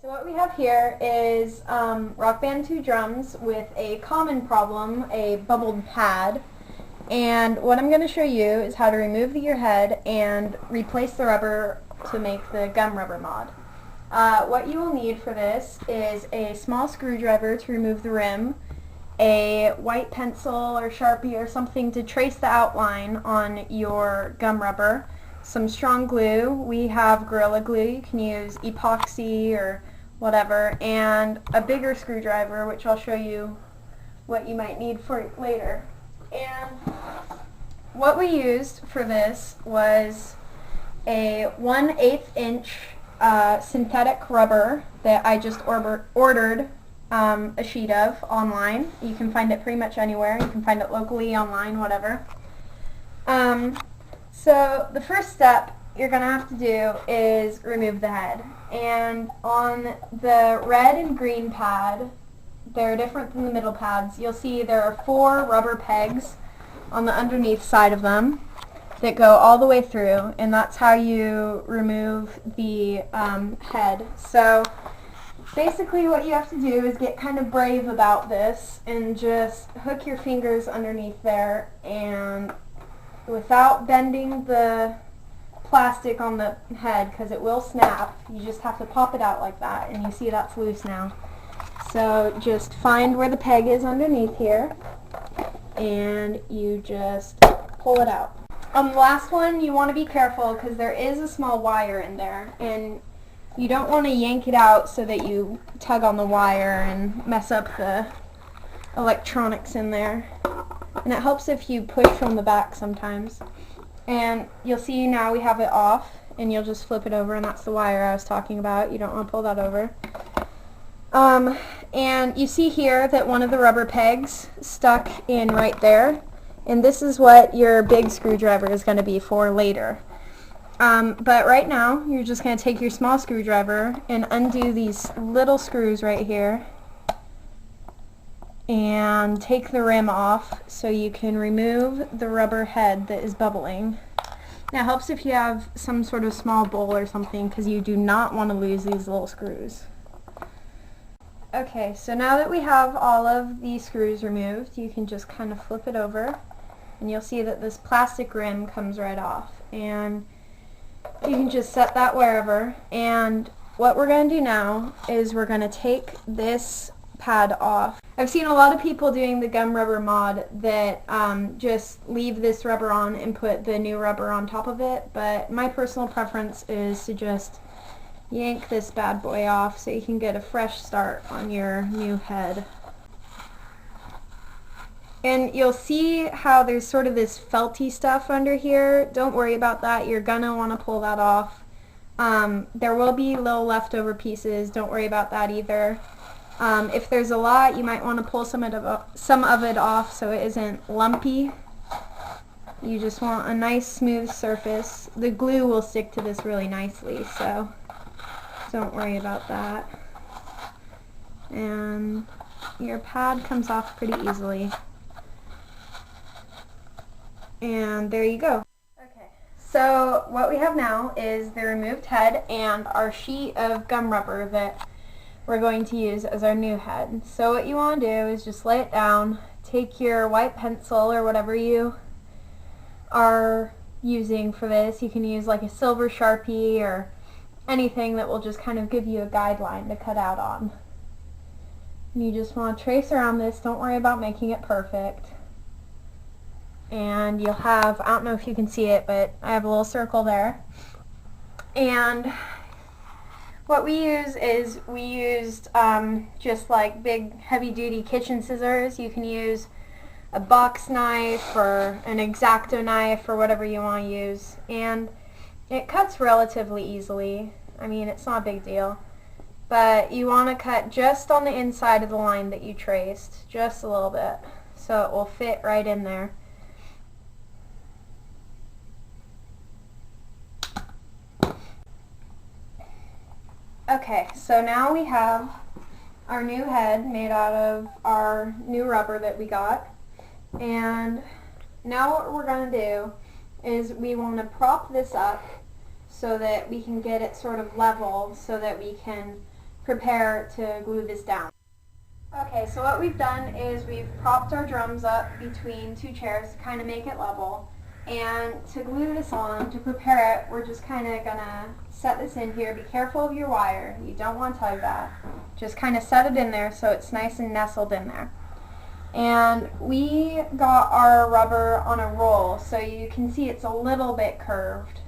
So what we have here is Rock Band 2 drums with a common problem, a bubbled pad. And what I'm going to show you is how to remove your head and replace the rubber to make the gum rubber mod. What you will need for this is a small screwdriver to remove the rim, a white pencil or Sharpie or something to trace the outline on your gum rubber, some strong glue. We have Gorilla Glue. You can use epoxy or whatever, and a bigger screwdriver, which I'll show you what you might need for later. And what we used for this was a 1/8 inch synthetic rubber that I just ordered a sheet of online. You can find it pretty much anywhere. You can find it locally, online, whatever. So the first step you're going to have to do is remove the head. And on the red and green pad, they're different than the middle pads. You'll see there are 4 rubber pegs on the underneath side of them that go all the way through, and that's how you remove the head. So basically what you have to do is get kind of brave about this and just hook your fingers underneath there, and without bending the plastic on the head, because it will snap, you just have to pop it out like that, and you see that's loose now. So just find where the peg is underneath here and you just pull it out. On the last one you want to be careful because there is a small wire in there, and you don't want to yank it out so that you tug on the wire and mess up the electronics in there. And it helps if you push from the back sometimes. And you'll see now we have it off, and you'll just flip it over, and that's the wire I was talking about. You don't want to pull that over. And you see here that one of the rubber pegs stuck in right there, and this is what your big screwdriver is going to be for later. But right now you're just going to take your small screwdriver and undo these little screws right here and take the rim off so you can remove the rubber head that is bubbling. Now it helps if you have some sort of small bowl or something, because you do not want to lose these little screws. Okay, so now that we have all of the screws removed, you can just kind of flip it over, and you'll see that this plastic rim comes right off. And you can just set that wherever. And what we're going to do now is we're going to take this pad off. I've seen a lot of people doing the gum rubber mod that just leave this rubber on and put the new rubber on top of it, but my personal preference is to just yank this bad boy off so you can get a fresh start on your new head. And you'll see how there's sort of this felty stuff under here. Don't worry about that. You're gonna want to pull that off. There will be little leftover pieces. Don't worry about that either. If there's a lot, you might want to pull some of it off so it isn't lumpy. You just want a nice smooth surface. The glue will stick to this really nicely, so don't worry about that. And your pad comes off pretty easily. And there you go. Okay, so what we have now is the removed head and our sheet of gum rubber that we're going to use as our new head. So what you want to do is just lay it down, take your white pencil or whatever you are using for this. You can use like a silver Sharpie or anything that will just kind of give you a guideline to cut out on. And you just want to trace around this. Don't worry about making it perfect. And you'll have, I don't know if you can see it, but I have a little circle there. And what we use is we used just like big heavy-duty kitchen scissors. You can use a box knife or an X-Acto knife or whatever you want to use. And it cuts relatively easily. I mean, it's not a big deal. But you want to cut just on the inside of the line that you traced, just a little bit, so it will fit right in there. Okay, so now we have our new head made out of our new rubber that we got. And now what we're going to do is we want to prop this up so that we can get it sort of level so that we can prepare to glue this down. Okay, so what we've done is we've propped our drums up between two chairs to kind of make it level. And to glue this on, to prepare it, we're just kind of going to set this in here. Be careful of your wire. You don't want to tug that. Just kind of set it in there so it's nice and nestled in there. And we got our rubber on a roll, so you can see it's a little bit curved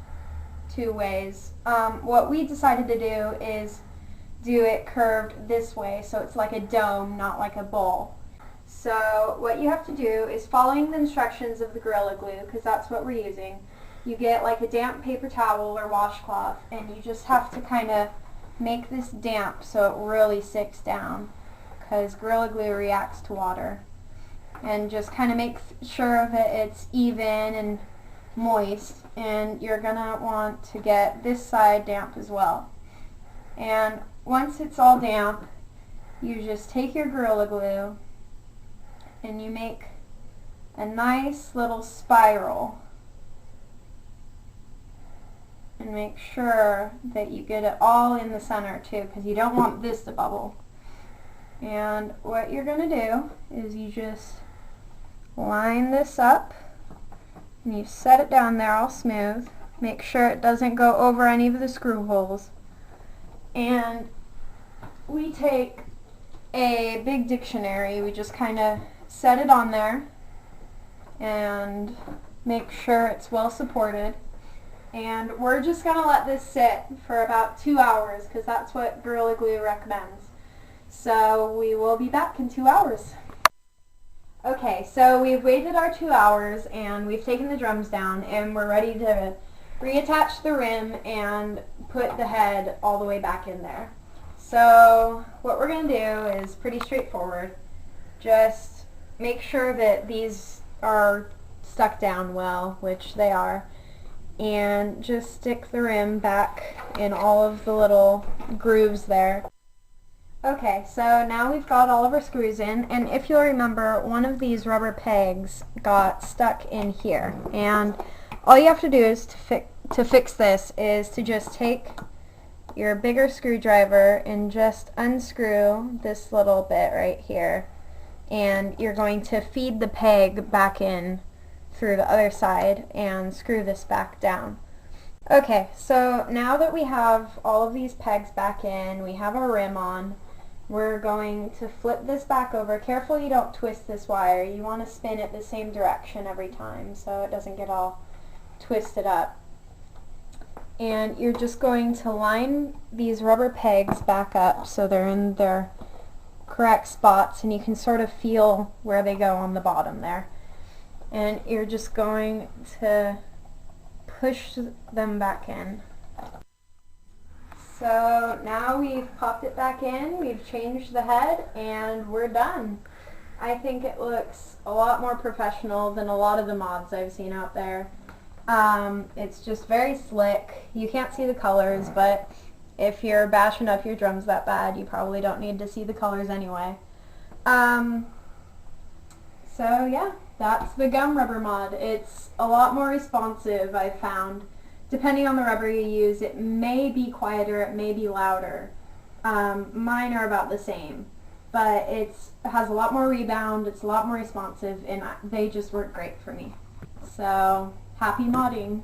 two ways. What we decided to do is do it curved this way, so it's like a dome, not like a bowl. So what you have to do is, following the instructions of the Gorilla Glue, because that's what we're using, you get like a damp paper towel or washcloth, and you just have to kind of make this damp so it really sticks down, because Gorilla Glue reacts to water. And just kind of make sure that it's even and moist, and you're going to want to get this side damp as well. And once it's all damp, you just take your Gorilla Glue and you make a nice little spiral, and make sure that you get it all in the center too, because you don't want this to bubble. And what you're going to do is you just line this up and you set it down there all smooth. Make sure it doesn't go over any of the screw holes. And we take a big dictionary, we just kind of set it on there and make sure it's well supported. And we're just going to let this sit for about 2 hours, because that's what Gorilla Glue recommends. So we will be back in 2 hours. Okay, so we've waited our 2 hours and we've taken the drums down, and we're ready to reattach the rim and put the head all the way back in there. So what we're going to do is pretty straightforward. Just make sure that these are stuck down well, which they are, and just stick the rim back in all of the little grooves there. Okay, so now we've got all of our screws in, and if you'll remember, one of these rubber pegs got stuck in here, and all you have to do is to fix this is to just take your bigger screwdriver and just unscrew this little bit right here, and you're going to feed the peg back in through the other side and screw this back down. Okay, so now that we have all of these pegs back in, we have our rim on, we're going to flip this back over. Careful you don't twist this wire. You want to spin it the same direction every time so it doesn't get all twisted up. And you're just going to line these rubber pegs back up so they're in their correct spots, and you can sort of feel where they go on the bottom there. And you're just going to push them back in. So now we've popped it back in, we've changed the head, and we're done. I think it looks a lot more professional than a lot of the mods I've seen out there. It's just very slick. You can't see the colors, but if you're bashing up your drums that bad, you probably don't need to see the colors anyway. So yeah, that's the gum rubber mod. It's a lot more responsive, I've found. Depending on the rubber you use, it may be quieter, it may be louder. Mine are about the same, but it has a lot more rebound, it's a lot more responsive, and they just work great for me. So, happy modding!